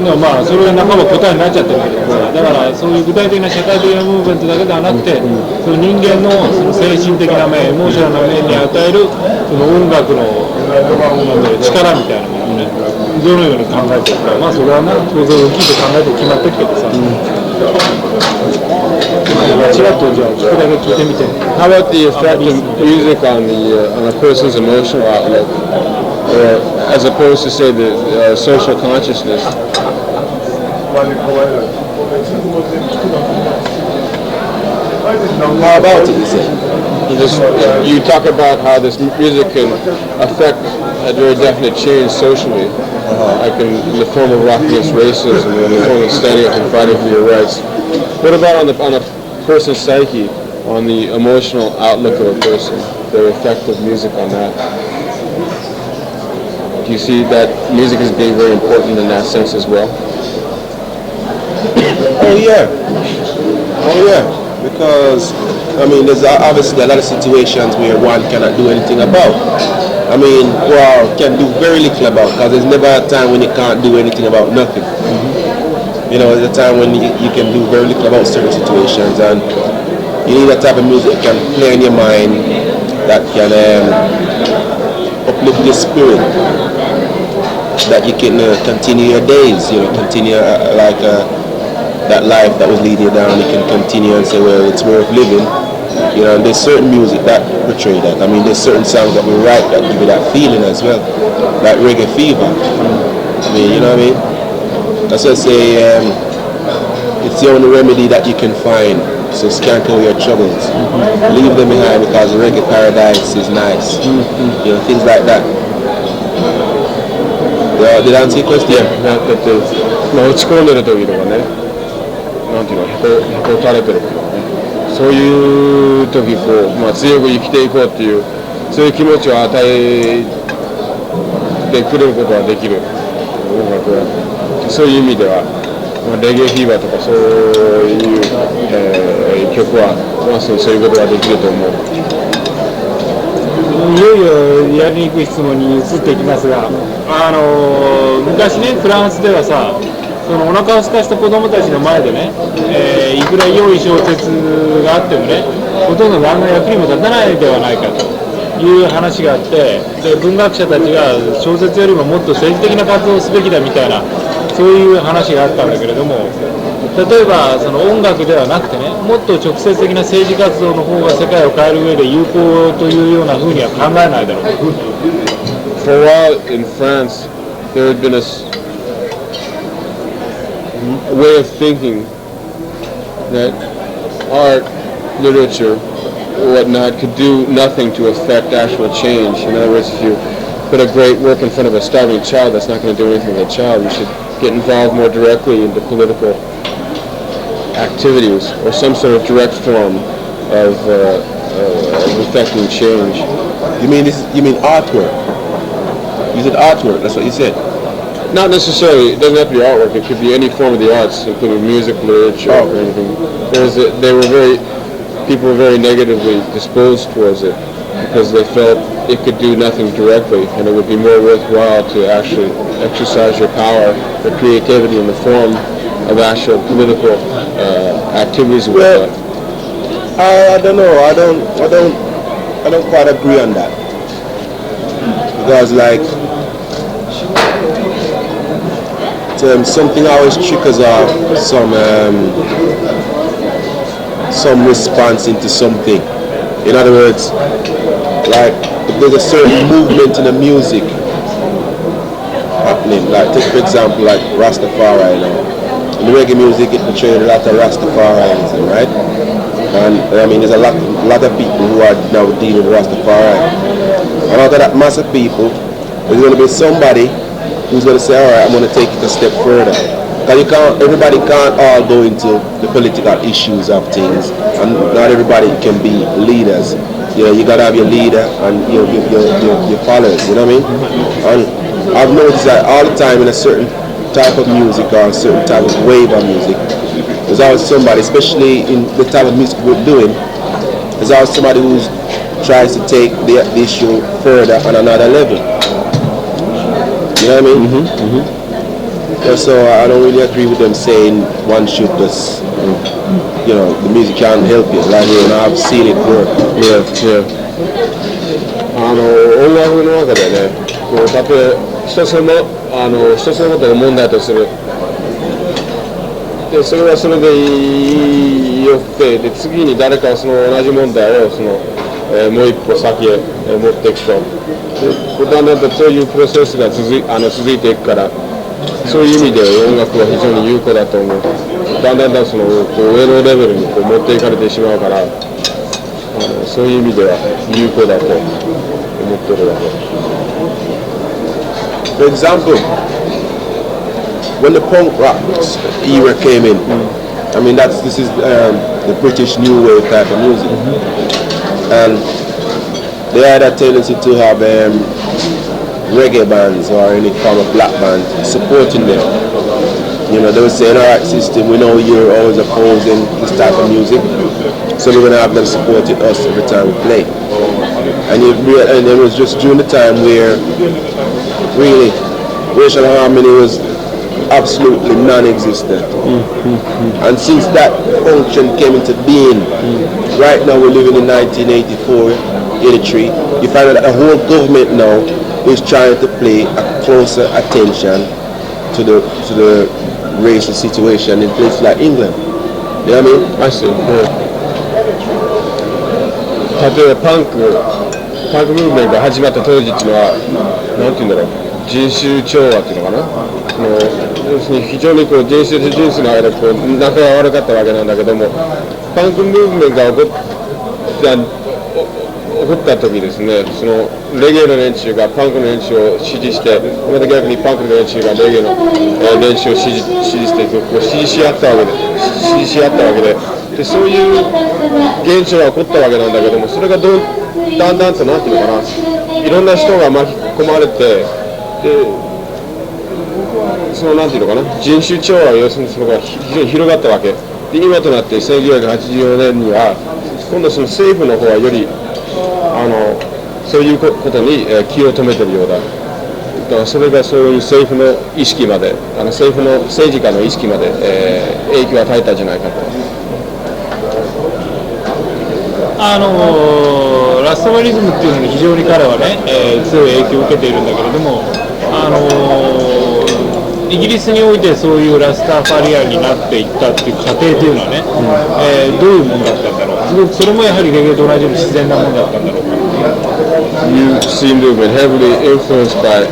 まあそれが半ば答えになっちゃってるわけだからだからそういう具体的な社会的なムーブメントだけではなくて、その人間のその精神的な面エモーショナルな面に与えるその音楽の力みたいなものをね、どのように考えていくか、まあそれはな当然大きいと考えて決まってるけどさ、ちらっとじゃあ聞くだけ聞いてみて。How about the effect of music on a person's emotional outlook, or as opposed to say the social consciousness? How about it, you say? You talk about how this music can affect a very definite change socially, like in the form of rock against racism, in the form of standing up and fighting for your rights. What about on a person's psyche, on the emotional outlook of a person, the effect of music on that? Do you see that music as being very important in that sense as well? Oh yeah, because I mean there's obviously a lot of situations where one cannot do anything about. I mean, well, can do very little about, because there's never a time when you can't do anything about nothing. You know, there's a time when you can do very little about certain situations, and you need a type of music that can play in your mind, that can uplift your spirit, that you can continue your days, you know, continue that life that was leading you down. You can continue and say, well, it's worth living. You know, and there's certain music that portray that. I mean, there's certain songs that we write that give you that feeling as well, like reggae fever. I mean, you know what I mean? That's what I say, it's the only remedy that you can find. So skank away your troubles. Leave them behind, because reggae paradise is nice. You know, things like that. Did I answer your question? Yeah, 落ち込んでる時とかね、なんていうの、へこたれてるとかね、そういう時こう、強く生きていこうっていう、そういう気持ちを与えてくれることができる音楽は、そういう意味では、レゲエフィーバーとかそういう、曲はまさにそういうことができると思う。いよいよやりにくい質問に移っていきますが、昔ね、フランスではさ、そのお腹を空かした子供たちの前でね、いくら良い小説があってもね、ほとんど何の役にも立たないではないかという話があって、で文学者たちが小説よりももっと政治的な活動をすべきだみたいな、そういう話があったんだけれども、例えばその音楽ではなくてね、もっと直接的な政治活動の方が世界を変える上で有効というようなふうには考えないだろう。For a while in France, there had been a way of thinking that art, literature, whatnot could do nothing to affect actual change. In other words, if you put a great work in front of a starving child, that's not going to do anything to the child. You should get involved more directly into political activities or some sort of direct form of affecting change. You mean artwork? You said artwork, that's what you said. Not necessarily, it doesn't have to be artwork, it could be any form of the arts, including music, literature, or anything. People were very negatively disposed towards it. because they felt it could do nothing directly, and it would be more worthwhile to actually exercise your power, your creativity in the form of actual political activities. Well, I don't know. I don't quite agree on that, because like something always triggers off some response into something. In other words, like if there's a certain movement in the music happening, like take for example like Rastafari now. In the reggae music it portrays a lot of Rastafarianism, right? And I mean there's a lot of people who are now dealing with Rastafari. And out of that mass of people, there's going to be somebody who's going to say, alright, I'm going to take it a step further. Because everybody can't all go into the political issues of things, and not everybody can be leaders. You know, you got to have your leader and your followers, you know what I mean? And I've noticed that all the time in a certain type of music or a certain type of wave of music, there's always somebody, especially in the type of music we're doing, there's always somebody who tries to take the issue further on another level. You know what I mean? Yeah, so I don't really agree with them saying one should just, you know, the music can't help you. Like, you know, I've seen it work. Yeah. 音楽の中でね、こうたとえ一つのことを問題とする。でそれはそれでよくて、で次に誰かがその同じ問題をもう一歩先へ持っていくと、だんだんとそういうプロセスが続いていくから、そういう意味で音楽は非常に有効だと思う。だんだんその上のレベルに持っていかれてしまうから、そういう意味では有効だと思ってるわけ。For example, when the punk rock era came in, I mean this is the British New Wave type of music, and they had a tendency to have reggae bands or any form of black band supporting them. You know, they would say, alright system, we know you're always opposing this type of music, so we're going to have them supporting us every time we play. And it was just during the time where really racial harmony was absolutely non-existent. And since that function came into being, right now we're living in 1984, 83, you find that the whole government now is trying to pay a closer attention to the racial situation in places like England. You know what I mean? I see. 例えばパンクムーブメントが始まった当時っていうのは、なんていうんだろう、人種調和っていうのかな、要するに非常にこう人種と人種の間でこう仲が悪かったわけなんだけども、パンクムーブメントが起こった時ですね、そのレゲエの連中がパンクの連中を支持して、また逆にパンクの連中がレゲエの連中を支持してこう支持し合ったわけで、でそういう現象が起こったわけなんだけども、それがだんだんとなんていうのかな、いろんな人が巻き込まれて、でそのなんていうのかな、人種調和、要するにそれが非常に広がったわけで、今となって1984年には今度その政府の方はよりそういうことに気を止めているようだ。だからそれがそういう政府の意識まで、政治家の意識まで、影響を与えたんじゃないかと。ラストバリズムっていうのに非常に彼はね、強い影響を受けているんだけれども、イギリスにおいてそういうラスターファリアになっていったっていう過程というのはね、どういうものだったんだろう。すごくそれもやはりレゲエと同じように自然なものだったんだろうか。You seem to have been heavily influenced by,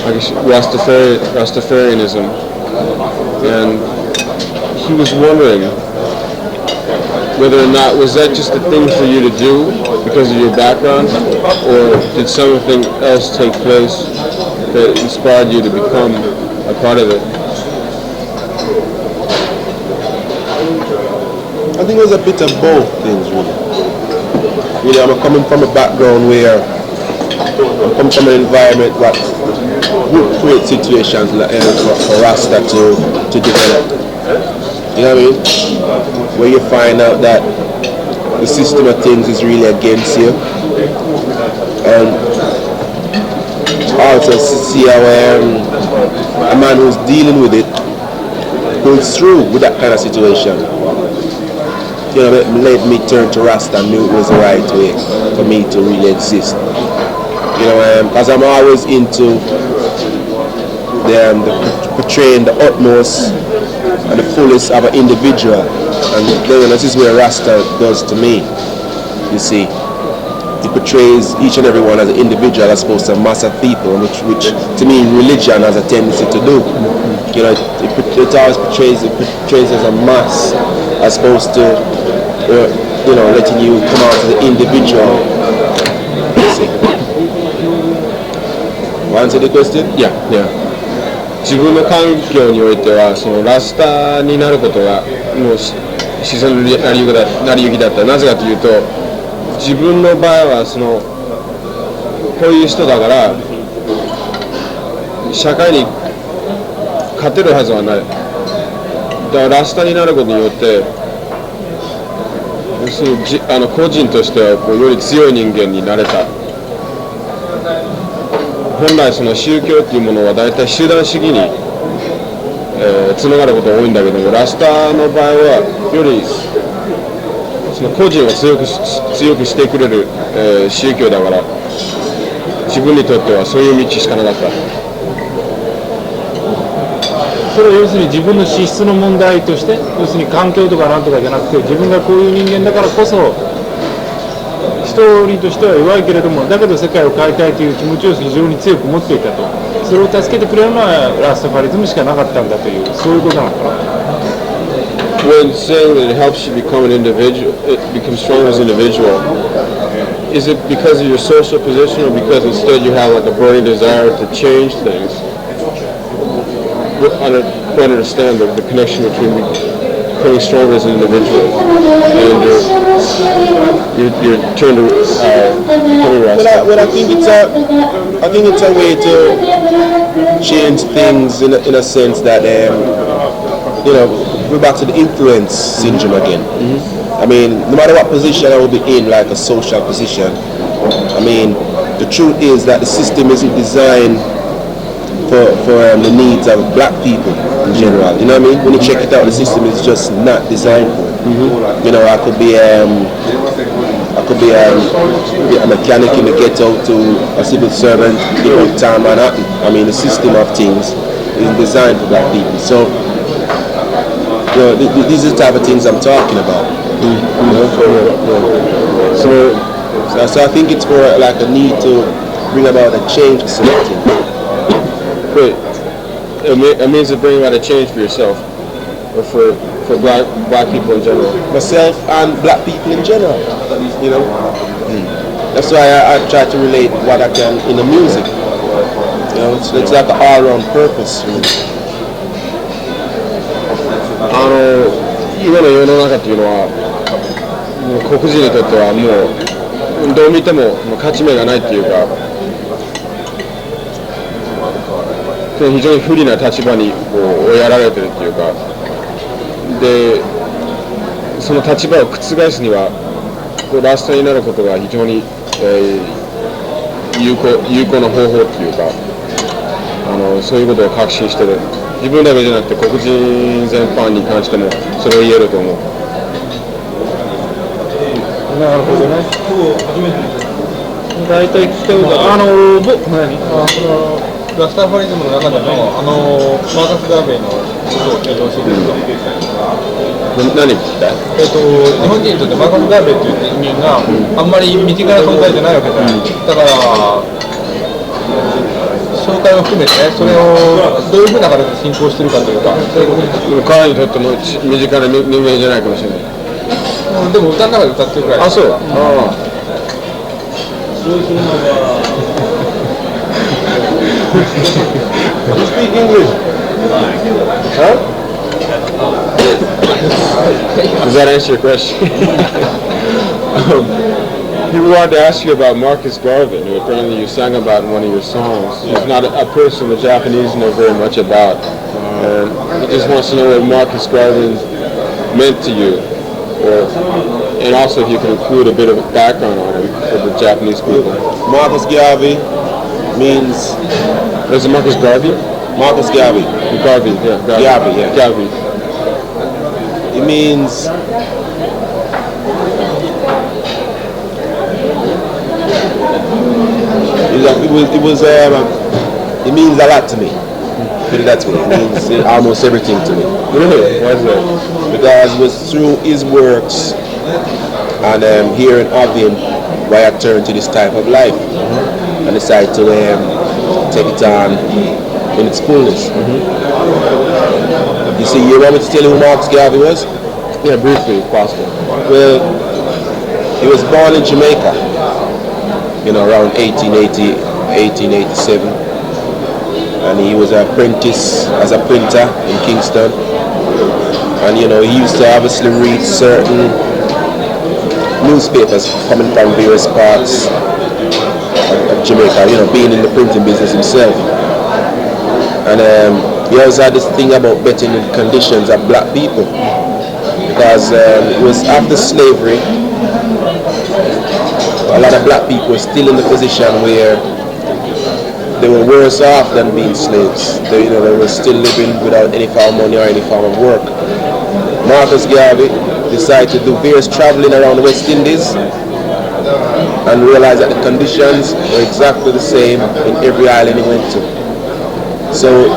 I guess, Rastafarianism, and he was wondering whether or not was that just a thing for you to do because of your background, or did something else take place that inspired you to become a part of it? I think it was a bit of both things, really. You know, I'm coming from a background where I'm coming from an environment that would create situations like, for Rasta to develop. You know what I mean? Where you find out that the system of things is really against you. And also see how a man who's dealing with it goes through with that kind of situation. You know, it led me turn to Rasta and knew it was the right way for me to really exist. You know, because I'm always into the portraying the utmost and the fullest of an individual, and then this is where Rasta does to me. You see, he portrays each and every one as an individual as opposed to a mass of people, which to me religion has a tendency to do. You know, it always portrays as a mass as opposed to you know, letting you come out as an individual. You see. Answer the question? Yeah. 自分の環境においてはそのラスターになることがもう自然の成り行きだった。なぜかというと、自分の場合はそのこういう人だから社会に勝てるはずはない。だからラスターになることによって個人としてはこうより強い人間になれた。本来その宗教っていうものは大体集団主義に、つながることが多いんだけども、ラスターの場合はよりその個人を強くしてくれる、宗教だから自分にとってはそういう道しかなかった。それは要するに自分の資質の問題として、要するに環境とかなんとかじゃなくて、自分がこういう人間だからこそ一人としては弱いけれども、だけど世界を変えたいという気持ちを非常に強く持っていたと。それを助けてくれるのはラスタファリズムしかなかったんだという、そういうことなのかな。When saying that it helps you become an individual, become strong as an individual, is it because of your social position or because instead you have like a burning desire to change things? I don't quite understand the connection between becoming stronger as an individual and your turn to becoming Rasta. Well, I think it's a way to change things in a sense that you know, we're back to the influence syndrome again. I mean, no matter what position I will be in, like a social position, I mean, the truth is that the system isn't designed for the needs of black people in general. You know what I mean? When you check it out, the system is just not designed for it. You know, I could be a mechanic in the ghetto to a civil servant in Uptown Manhattan. I mean, the system of things is designed for black people. So, you know, these are the type of things I'm talking about. You know? So I think it's more like a need to bring about a change for something. Wait, it means to bring about a change for yourself, or for black people in general. Myself and black people in general, you know. That's why I try to relate what I can in the music. You know, it's like an all-round purpose. Really. 今の世の中っていうのはもう黒人にとってはもうどう見ても勝ち目がないっていうか。非常に不利な立場にこうやられてるっていうか、でその立場を覆すにはこうラストになることが非常に、有効な方法っていうか、そういうことを確信してる。自分だけじゃなくて黒人全般に関してもそれを言えると思う。なるほどね。大体聞きたいことラスタファリズムの中でのマーカス・ガーベイのことを聞いてほしいんですけど、何聞きたい？日本人にとってマーカス・ガーベイという人間があんまり身近な存在じゃないわけじゃない。だから紹介を含めてね、それをどういうふうな形で進行しているかというか、そういうことです。彼にとっても身近な人間じゃないかもしれない。でも歌の中で歌ってるくらい。あ、そう。You speak English? Huh? Does that answer your question? People wanted to ask you about Marcus Garvey, who apparently you sang about in one of your songs. He's not a person the Japanese know very much about. And he just wants to know what Marcus Garvey meant to you. And also, if you can include a bit of background on him for the Japanese people. Marcus Garvey means. Is it Marcus Garvey? Marcus Garvey. Garvey, yeah. Garvey, yeah. Garvey. It means. It means a lot to me. Put it that way. It means almost everything to me. Really? Why is that? Because it was through his works and hearing of him why I turned to this type of life and decided to take it on in its fullness. You see, you want me to tell you who Marcus Garvey was? Yeah, briefly, if possible. Well, he was born in Jamaica, around 1880, 1887. And he was an apprentice as a printer in Kingston. And he used to obviously read certain newspapers coming from various parts of Jamaica, being in the printing business himself. And he also had this thing about bettering the conditions of black people. Because it was after slavery, a lot of black people were still in the position where they were worse off than being slaves. They were still living without any form of money or any form of work. Marcus Garvey decided to do various traveling around the West Indies and realized that the conditions were exactly the same in every island he went to. So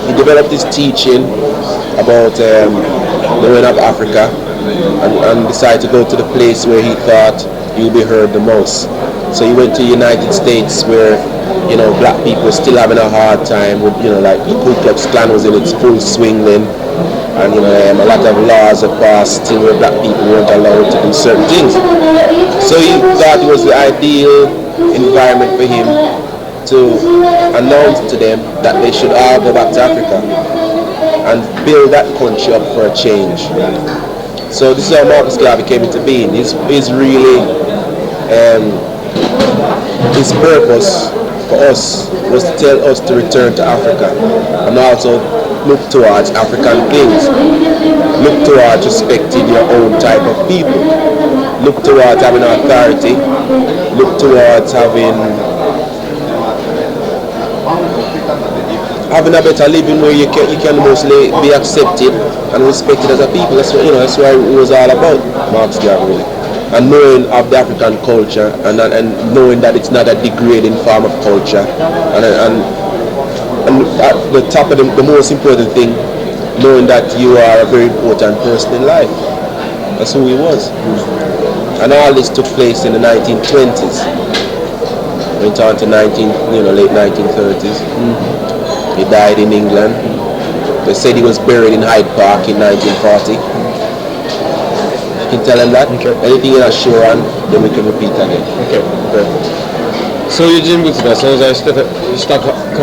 he developed his teaching about the way of Africa and decided to go to the place where he thought he would be heard the most. So he went to the United States where, black people were still having a hard time with, like the Ku Klux Klan was in its full swing then. And, a lot of laws are passed still where black people weren't allowed to do certain things. So he thought it was the ideal environment for him to announce to them that they should all go back to Africa and build that country up for a change. So this is how Marcus Garvey came into being. He's really his purpose for us was to tell us to return to Africa and also look towards African things. Look towards respecting your own type of people. Look towards having authority. Look towards having a better living where you can mostly be accepted and respected as a people. That's what that's what it was all about, Marcus Garvey, really. And knowing of the African culture and knowing that it's not a degrading form of culture and at the top of the most important thing, knowing that you are a very important person in life. That's who he was. And all this took place in the 1920s. Went on to late 1930s. He died in England. They said he was buried in Hyde Park in 1940. You can tell him that. Okay. Anything you're not sure on, then we can repeat again. Okay.そういう人物が存在したか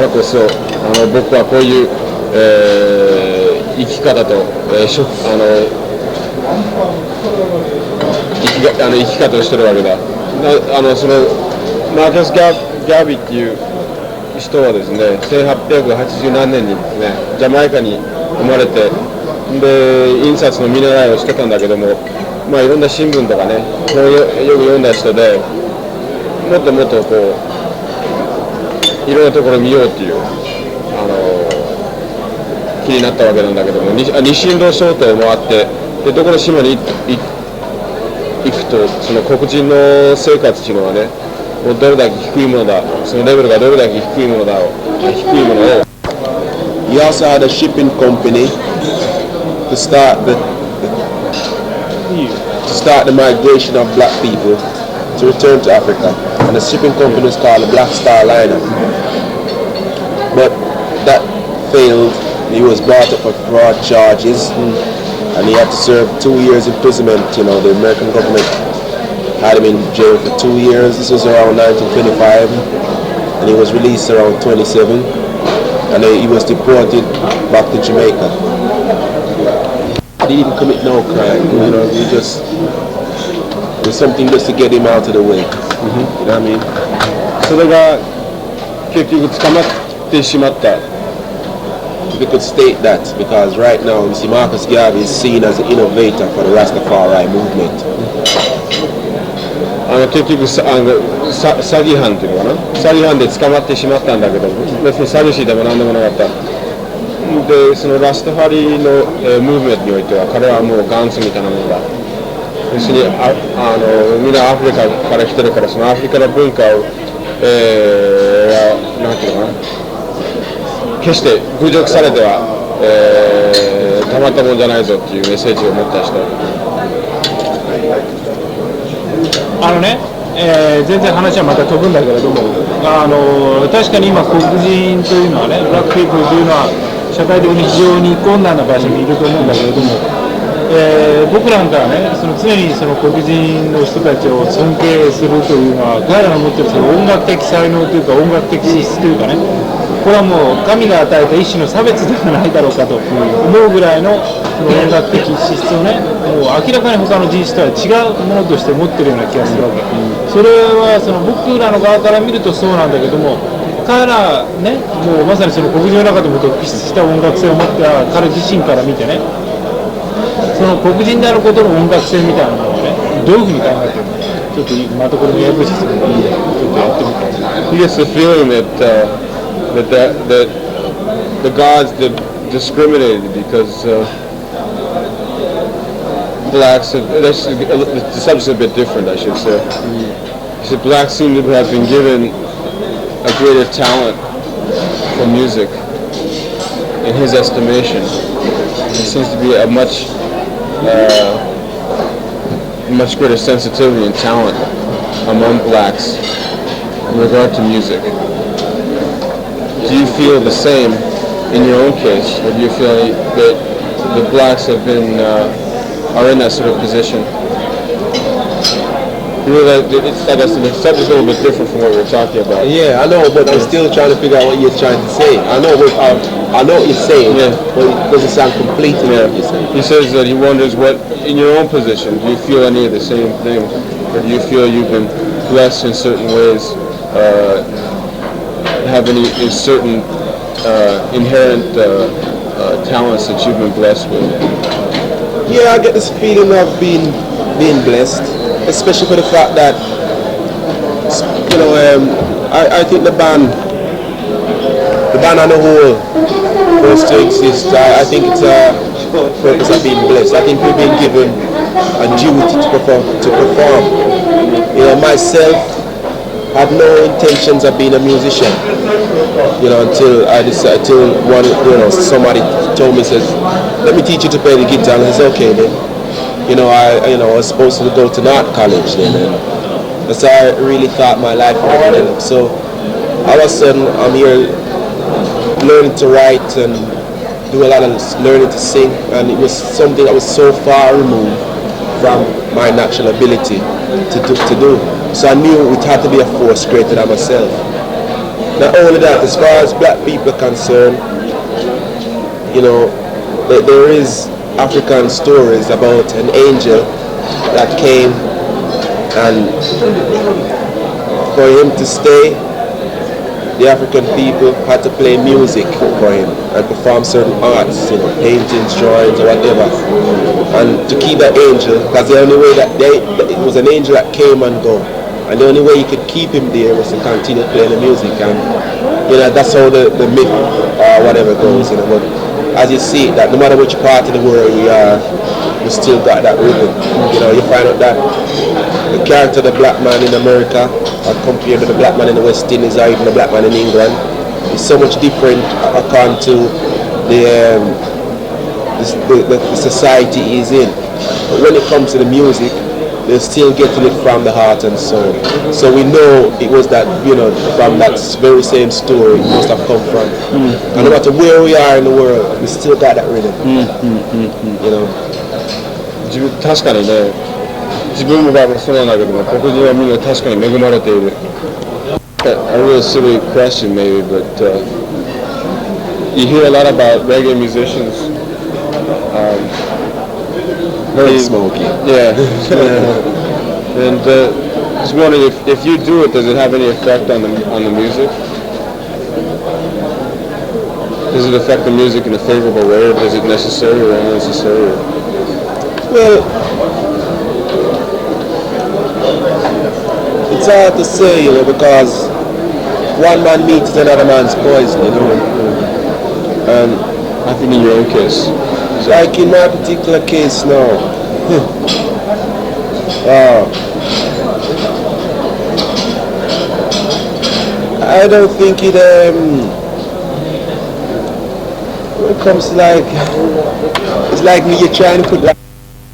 らこそ、僕はこういう、生き方と、生き方をしてるわけだ。そのマーカス・ギャービーっていう人はですね、1880何年にですね、ジャマイカに生まれて、で印刷の見習いをしてたんだけども、いろんな新聞とかね、よく読んだ人で、もっともっとこういろんなところを見ようっていう気になったわけなんだけども、西インド諸島もあって、でどこの島に行くとその黒人の生活っていうのはね、もうどれだけ低いものだ、そのレベルがどれだけ低いものを。He also had a shipping company to start the migration of black people to return to Africa, and the shipping company was called the Black Star Liner. But that failed. He was brought up for fraud charges, and he had to serve 2 years imprisonment. The American government had him in jail for 2 years. This was around 1925, and he was released around 27, and he was deported back to Jamaica. He didn't commit no crime, he just it was something just to get him out of the way. You know what I mean? それが結局捕まってしまった if we could state that, because right now you see Marcus Garvey is seen as an innovator for the Rastafari movement. 結局詐欺犯っていうのかな、詐欺犯で捕まってしまったんだけど、別に詐欺師でも何でもなかった。で、そのラスタファリの、ムーブメントにおいては彼はもう元祖みたいなものだ。要するにみんなアフリカから来てるから、そのアフリカの文化を、なんていうのかな、決して侮辱されては、たまったもんじゃないぞっていうメッセージを持った人。全然話はまた飛ぶんだけれども、確かに今黒人というのはね、ブラックピープルというのは社会的に非常に困難な場所にいると思うんだけれども、僕なんかはね、常にその黒人の人たちを尊敬するというのは、彼らの持っているその音楽的才能というか音楽的資質というかね、これはもう神が与えた一種の差別ではないだろうかと思うぐらいのその音楽的資質をね、もう明らかに他の人種とは違うものとして持ってるような気がするわけ。それはその僕らの側から見るとそうなんだけども、彼らね、もうまさにその黒人の中でも特筆した音楽性を持った彼自身から見てね、その黒人であることの音楽性みたいなものをね、どういうふうに考えてるのか、ちょっとまたこれも訳してもいいんで、ちょっとやってみたい。He gets the feeling that the gods that discriminated because blacks. The subject's a bit different, I should say. He said blacks seem to have been given a greater talent for music in his estimation. There seems to be a much greater sensitivity and talent among blacks in regard to music. Do you feel the same in your own case, or do you feel that the blacks have been are in that sort of position? I guess the subject's a little bit different from what we were talking about. Yeah, I know, but I'm still trying to figure out what you're trying to say. I know what you're saying, but it doesn't sound completely what you're saying. He says that he wonders what, in your own position, do you feel any of the same thing? Or do you feel you've been blessed in certain ways, have any certain inherent talents that you've been blessed with? Yeah, I get this feeling of being blessed, especially for the fact that, you know, I think the band on the whole, for us to exist, I think it's a purpose of being blessed. I think we've been given a duty to perform. You know, myself had no intentions of being a musician, you know, until I decided, somebody told me, says, let me teach you to play the guitar, and I said, okay then. I was supposed to go to art college then, and that's how I really thought my life would develop. So all of a sudden I'm here learning to write and do a lot of learning to sing, and it was something that was so far removed from my natural ability to do. So I knew it had to be a force greater than myself. Not only that, as far as black people are concerned, you know, there is African stories about an angel that came, and for him to stay, the African people had to play music for him and perform certain arts, you know, paintings, drawings, or whatever. And to keep that angel, because the only way it was an angel that came and go, and the only way you could keep him there was to continue playing the music. And you know, that's how the myth or whatever goes, you know. But as you see, that no matter which part of the world we are, we still got that rhythm. You know, you find out that the character of the black man in America, compared to the black man in the West Indies or even the black man in England, is so much different according to the society he's in. But when it comes to the music, they're still getting it from the heart and soul. So we know it was that, you know, from that very same story it must have come from. And no matter where we are in the world, we still got that rhythm. You know. 確かにね、自分もそうなんだけども、黒人はみんな確かに恵まれている。A real silly question maybe, but you hear a lot about reggae musicians. Very smoky. Yeah. And just wondering if you do it, does it have any effect on the music? Does it affect the music in a favorable way, or is it necessary or unnecessary? Well, it's hard to say, you know, because one man meat is another man's poison, you know. And I think in your own case. like in my particular case now, I don't think it when it comes to like, it's like me, you're trying to put like